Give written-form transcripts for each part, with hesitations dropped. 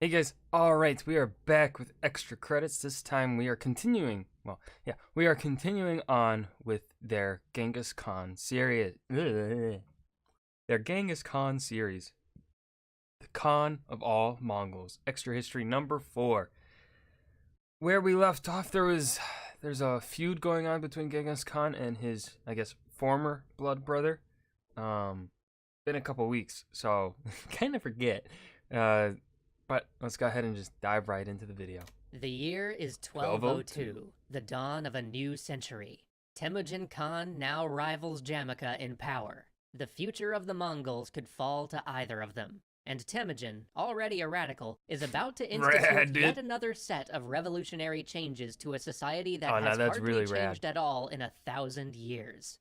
Hey guys, alright, we are back with extra credits. This time we are continuing, we are continuing on with their Genghis Khan series. Their Genghis Khan series. The Khan of all Mongols. Extra history number 4. Where we left off, there's a feud going on between Genghis Khan and his, I guess, former blood brother. Been a couple weeks, so kind of forget. But let's go ahead and just dive right into the video. The year is 1202. 1202, the dawn of a new century. Temujin Khan now rivals Jamaica in power. The future of the Mongols could fall to either of them. And Temujin, already a radical, is about to institute yet another set of revolutionary changes to a society that has hardly really changed at all in 1,000 years.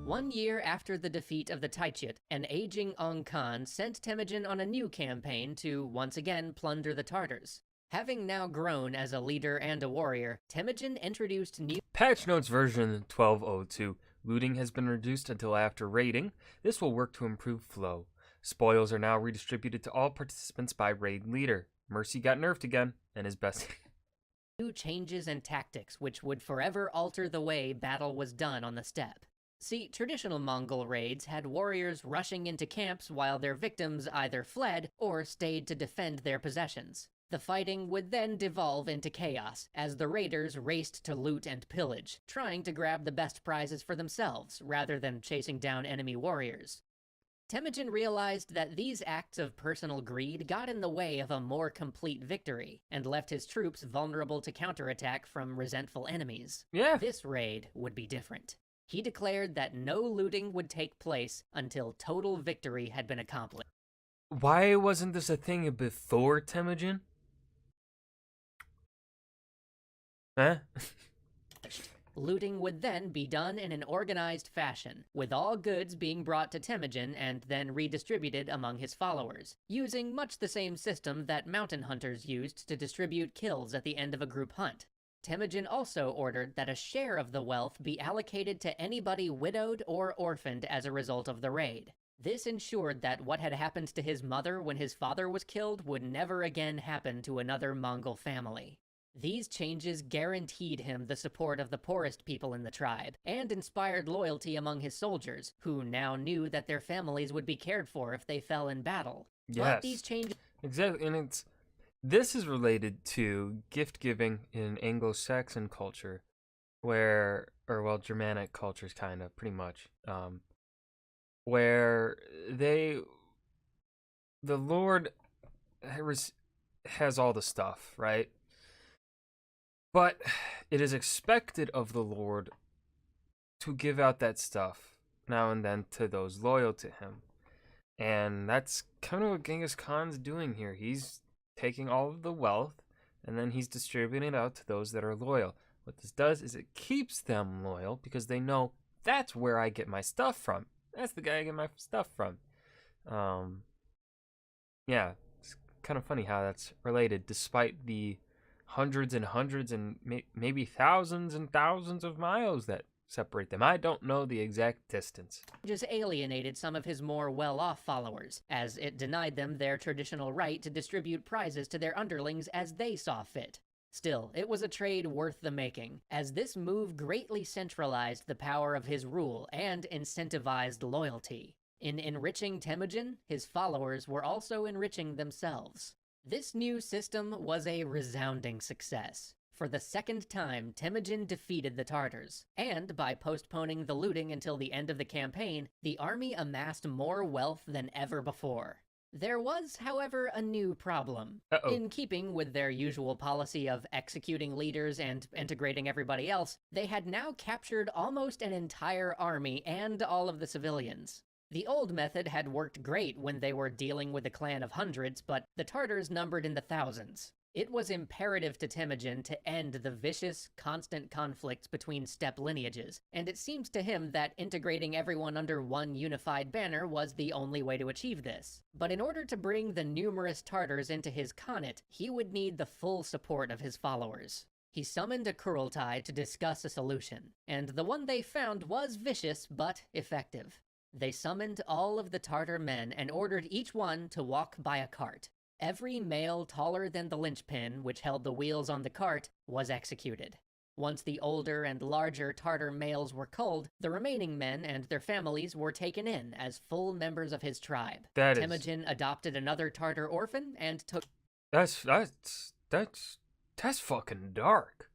One year after the defeat of the Taichit, an aging Ong Khan sent Temujin on a new campaign to once again plunder the Tartars. Having now grown as a leader and a warrior, Temujin introduced new Patch Notes version 1202. Looting has been reduced until after raiding. This will work to improve flow. Spoils are now redistributed to all participants by raid leader. Mercy got nerfed again, and is best. new changes and tactics which would forever alter the way battle was done on the steppe. See, traditional Mongol raids had warriors rushing into camps while their victims either fled or stayed to defend their possessions. The fighting would then devolve into chaos, as the raiders raced to loot and pillage, trying to grab the best prizes for themselves, rather than chasing down enemy warriors. Temujin realized that these acts of personal greed got in the way of a more complete victory, and left his troops vulnerable to counterattack from resentful enemies. Yeah. This raid would be different. He declared that no looting would take place until total victory had been accomplished. Why wasn't this a thing before Temujin? Huh? Looting would then be done in an organized fashion, with all goods being brought to Temujin and then redistributed among his followers, using much the same system that mountain hunters used to distribute kills at the end of a group hunt. Temujin also ordered that a share of the wealth be allocated to anybody widowed or orphaned as a result of the raid. This ensured that what had happened to his mother when his father was killed would never again happen to another Mongol family. These changes guaranteed him the support of the poorest people in the tribe, and inspired loyalty among his soldiers, who now knew that their families would be cared for if they fell in battle. Yes. But these changes... Exactly, and this is related to gift giving in Anglo-Saxon culture, Germanic cultures, kind of, pretty much, where the Lord has all the stuff, right? But it is expected of the Lord to give out that stuff now and then to those loyal to him. And that's kind of what Genghis Khan's doing here. He's taking all of the wealth and then he's distributing it out to those that are loyal. What this does is it keeps them loyal because they know that's where I get my stuff from. That's the guy I get my stuff from. Yeah, it's kind of funny how that's related, despite the hundreds and hundreds and maybe thousands and thousands of miles that separate them. I don't know the exact distance. Just alienated some of his more well-off followers, as it denied them their traditional right to distribute prizes to their underlings as they saw fit. Still, it was a trade worth the making, as this move greatly centralized the power of his rule and incentivized loyalty. In enriching Temujin, his followers were also enriching themselves. This new system was a resounding success. For the second time, Temujin defeated the Tartars, and by postponing the looting until the end of the campaign, the army amassed more wealth than ever before. There was, however, a new problem. In keeping with their usual policy of executing leaders and integrating everybody else, they had now captured almost an entire army and all of the civilians. The old method had worked great when they were dealing with a clan of hundreds, but the Tartars numbered in the thousands. It was imperative to Temujin to end the vicious, constant conflicts between steppe lineages, and it seems to him that integrating everyone under one unified banner was the only way to achieve this. But in order to bring the numerous Tartars into his Khanate, he would need the full support of his followers. He summoned a Kurultai to discuss a solution, and the one they found was vicious but effective. They summoned all of the Tartar men and ordered each one to walk by a cart. Every male taller than the linchpin, which held the wheels on the cart, was executed. Once the older and larger Tartar males were culled, the remaining men and their families were taken in as full members of his tribe. Temujin adopted another Tartar orphan and took... That's fucking dark.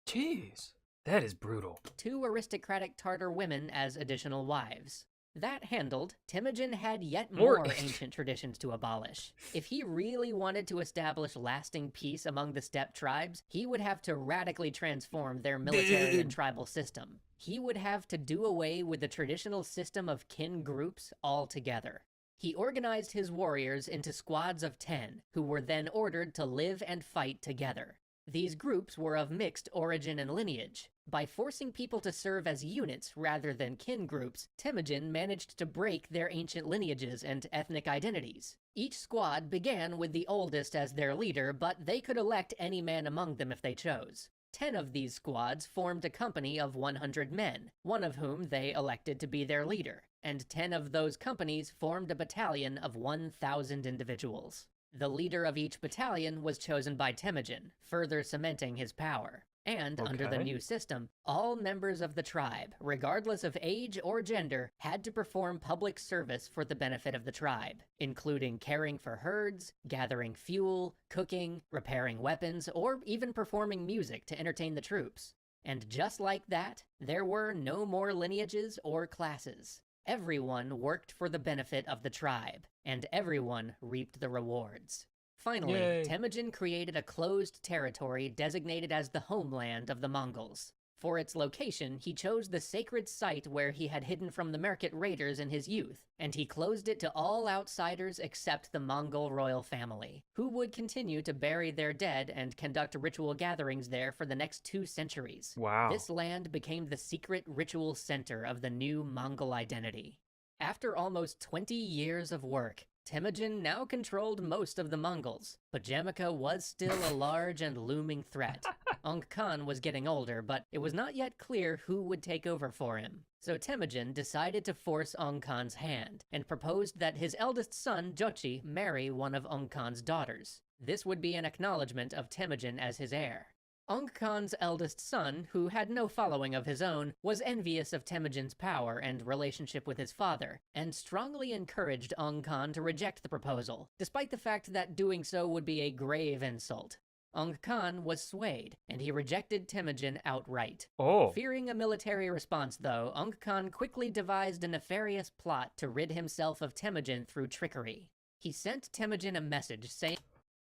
Jeez, that is brutal. 2 aristocratic Tartar women as additional wives. That handled, Temujin had yet more ancient traditions to abolish. If he really wanted to establish lasting peace among the steppe tribes, he would have to radically transform their military and tribal system. He would have to do away with the traditional system of kin groups altogether. He organized his warriors into squads of 10, who were then ordered to live and fight together. These groups were of mixed origin and lineage. By forcing people to serve as units rather than kin groups, Temujin managed to break their ancient lineages and ethnic identities. Each squad began with the oldest as their leader, but they could elect any man among them if they chose. 10 of these squads formed a company of 100 men, one of whom they elected to be their leader, and 10 of those companies formed a battalion of 1,000 individuals. The leader of each battalion was chosen by Temujin, further cementing his power. And under the new system, all members of the tribe, regardless of age or gender, had to perform public service for the benefit of the tribe, including caring for herds, gathering fuel, cooking, repairing weapons, or even performing music to entertain the troops. And just like that, there were no more lineages or classes. Everyone worked for the benefit of the tribe, and everyone reaped the rewards. Finally, Temujin created a closed territory designated as the homeland of the Mongols. For its location, he chose the sacred site where he had hidden from the Merkit raiders in his youth, and he closed it to all outsiders except the Mongol royal family, who would continue to bury their dead and conduct ritual gatherings there for the next 2 centuries. Wow. This land became the secret ritual center of the new Mongol identity. After almost 20 years of work, Temujin now controlled most of the Mongols, but Jamaica was still a large and looming threat. Ung Khan was getting older, but it was not yet clear who would take over for him. So Temujin decided to force Ung Khan's hand, and proposed that his eldest son, Jochi, marry one of Ung Khan's daughters. This would be an acknowledgement of Temujin as his heir. Ung Khan's eldest son, who had no following of his own, was envious of Temujin's power and relationship with his father, and strongly encouraged Ung Khan to reject the proposal, despite the fact that doing so would be a grave insult. Ung Khan was swayed, and he rejected Temujin outright. Fearing a military response, though, Ung Khan quickly devised a nefarious plot to rid himself of Temujin through trickery. He sent Temujin a message saying,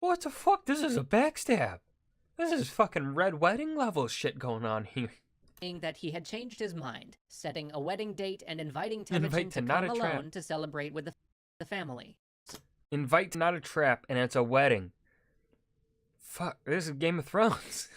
"What the fuck? This is a backstab. This is fucking Red Wedding level shit going on here." That he had changed his mind, setting a wedding date and inviting Temujin to come alone to celebrate with the family. Invite to not a trap, and it's a wedding. Fuck, this is Game of Thrones.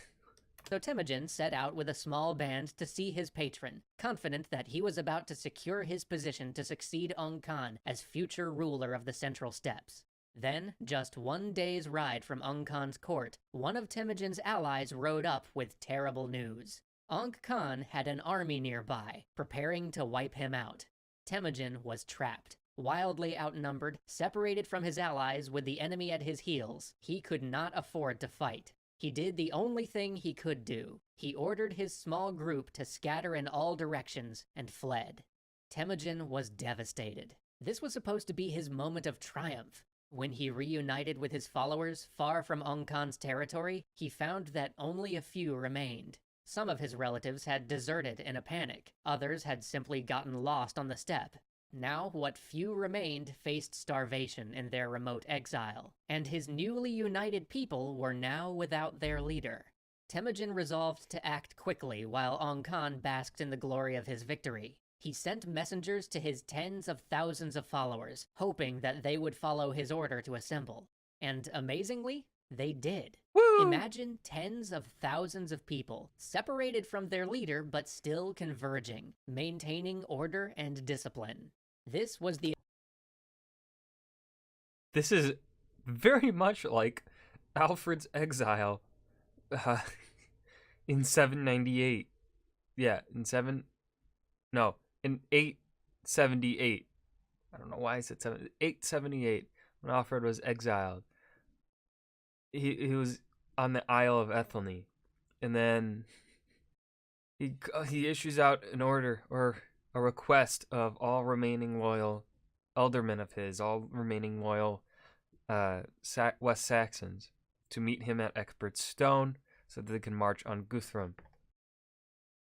So Temujin set out with a small band to see his patron, confident that he was about to secure his position to succeed Ung Khan as future ruler of the Central Steppes. Then, just 1 day's ride from Ung Khan's court, one of Temujin's allies rode up with terrible news. Ung Khan had an army nearby, preparing to wipe him out. Temujin was trapped. Wildly outnumbered, separated from his allies with the enemy at his heels, he could not afford to fight. He did the only thing he could do. He ordered his small group to scatter in all directions and fled. Temujin was devastated. This was supposed to be his moment of triumph. When he reunited with his followers far from Ung Khan's territory, he found that only a few remained. Some of his relatives had deserted in a panic. Others had simply gotten lost on the steppe. Now, what few remained faced starvation in their remote exile, and his newly united people were now without their leader. Temujin resolved to act quickly while Ung Khan basked in the glory of his victory. He sent messengers to his tens of thousands of followers, hoping that they would follow his order to assemble. And amazingly, they did. Woo! Imagine tens of thousands of people, separated from their leader but still converging, maintaining order and discipline. This is very much like Alfred's exile in 798. Yeah, in 878. I don't know why I said 878 when Alfred was exiled. He was on the Isle of Athelney, and then he issues out an order or a request of all remaining loyal aldermen of his, all remaining loyal West Saxons, to meet him at Ecgbert's Stone so that they can march on Guthrum.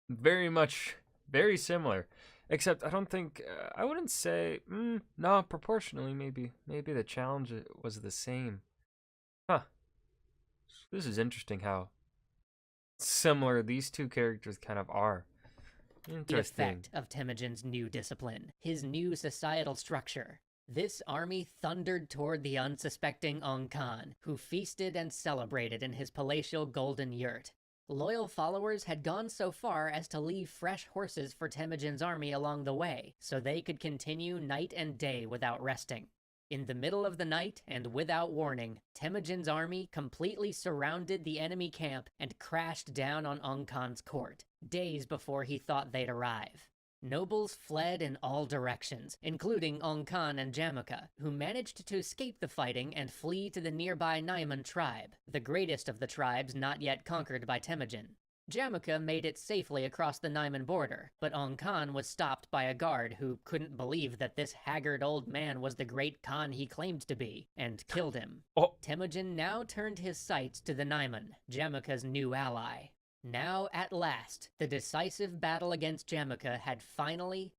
Very similar, except I don't think I wouldn't say no, proportionally maybe the challenge was the same. Huh. This is interesting how similar these two characters kind of are. The Interesting. effect of Temujin's new discipline, his new societal structure. This army thundered toward the unsuspecting Ong Khan, who feasted and celebrated in his palatial golden yurt. Loyal followers had gone so far as to leave fresh horses for Temujin's army along the way, so they could continue night and day without resting. In the middle of the night, and without warning, Temujin's army completely surrounded the enemy camp and crashed down on Ong Khan's court, days before he thought they'd arrive. Nobles fled in all directions, including Ong Khan and Jamukha, who managed to escape the fighting and flee to the nearby Naiman tribe, the greatest of the tribes not yet conquered by Temujin. Jamukha made it safely across the Naiman border, but Ong Khan was stopped by a guard who couldn't believe that this haggard old man was the great Khan he claimed to be, and killed him. Oh. Temujin now turned his sights to the Naiman, Jamukha's new ally. Now, at last, the decisive battle against Jamukha had finally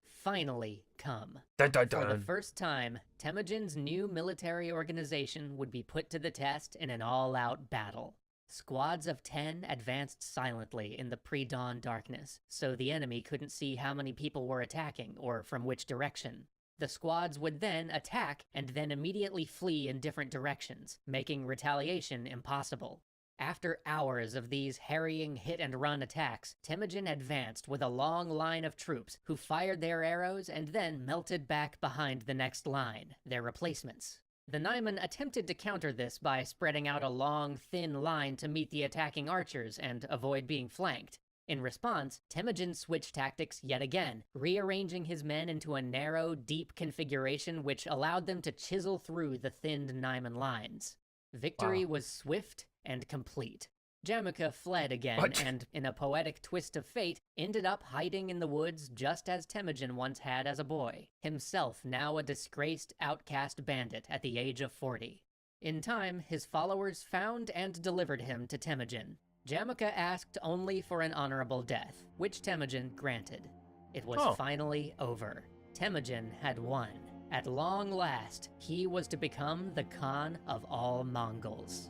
come. Dun, dun, For the dun. first time, Temujin's new military organization would be put to the test in an all-out battle. Squads of 10 advanced silently in the pre-dawn darkness, so the enemy couldn't see how many people were attacking or from which direction. The squads would then attack and then immediately flee in different directions, making retaliation impossible. After hours of these harrying hit-and-run attacks, Temujin advanced with a long line of troops who fired their arrows and then melted back behind the next line, their replacements. The Naiman attempted to counter this by spreading out a long, thin line to meet the attacking archers and avoid being flanked. In response, Temujin switched tactics yet again, rearranging his men into a narrow, deep configuration which allowed them to chisel through the thinned Naiman lines. Victory was swift and complete. Jamukha fled again and, in a poetic twist of fate, ended up hiding in the woods just as Temujin once had as a boy, himself now a disgraced, outcast bandit at the age of 40. In time, his followers found and delivered him to Temujin. Jamukha asked only for an honorable death, which Temujin granted. It was finally over. Temujin had won. At long last, he was to become the Khan of all Mongols.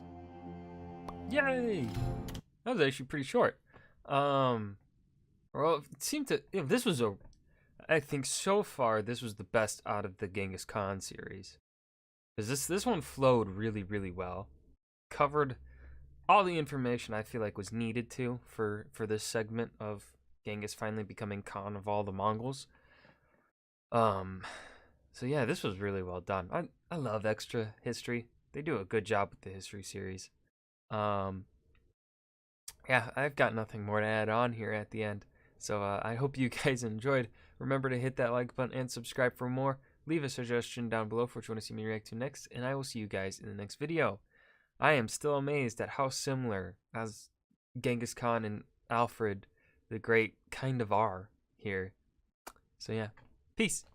Yay! That was actually pretty short. Well, it seemed to. This was I think so far this was the best out of the Genghis Khan series, because this one flowed really well, covered all the information I feel like was needed to for this segment of Genghis finally becoming Khan of all the Mongols. So yeah, this was really well done. I love extra history. They do a good job with the history series. Yeah, I've got nothing more to add on here at the end. So I hope you guys enjoyed. Remember to hit that like button and subscribe for more. Leave a suggestion down below for what you want to see me react to next, and I will see you guys in the next video. I am still amazed at how similar as Genghis Khan and Alfred the Great kind of are here. So yeah, peace.